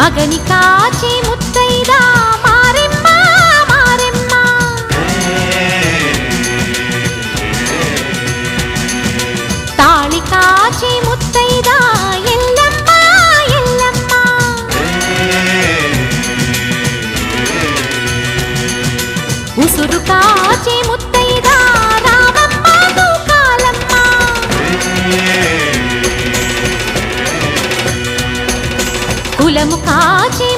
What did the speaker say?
మగని కాచి ముత్తైదా మారెమ్మ మారెమ్మ తాళి కాచి ముత్తైదా ఎల్లమ్మ ఎల్లమ్మ ఉసురు కాచి ముత్తైదా రామమ్మ తూకాలమ్మ కులము కాచి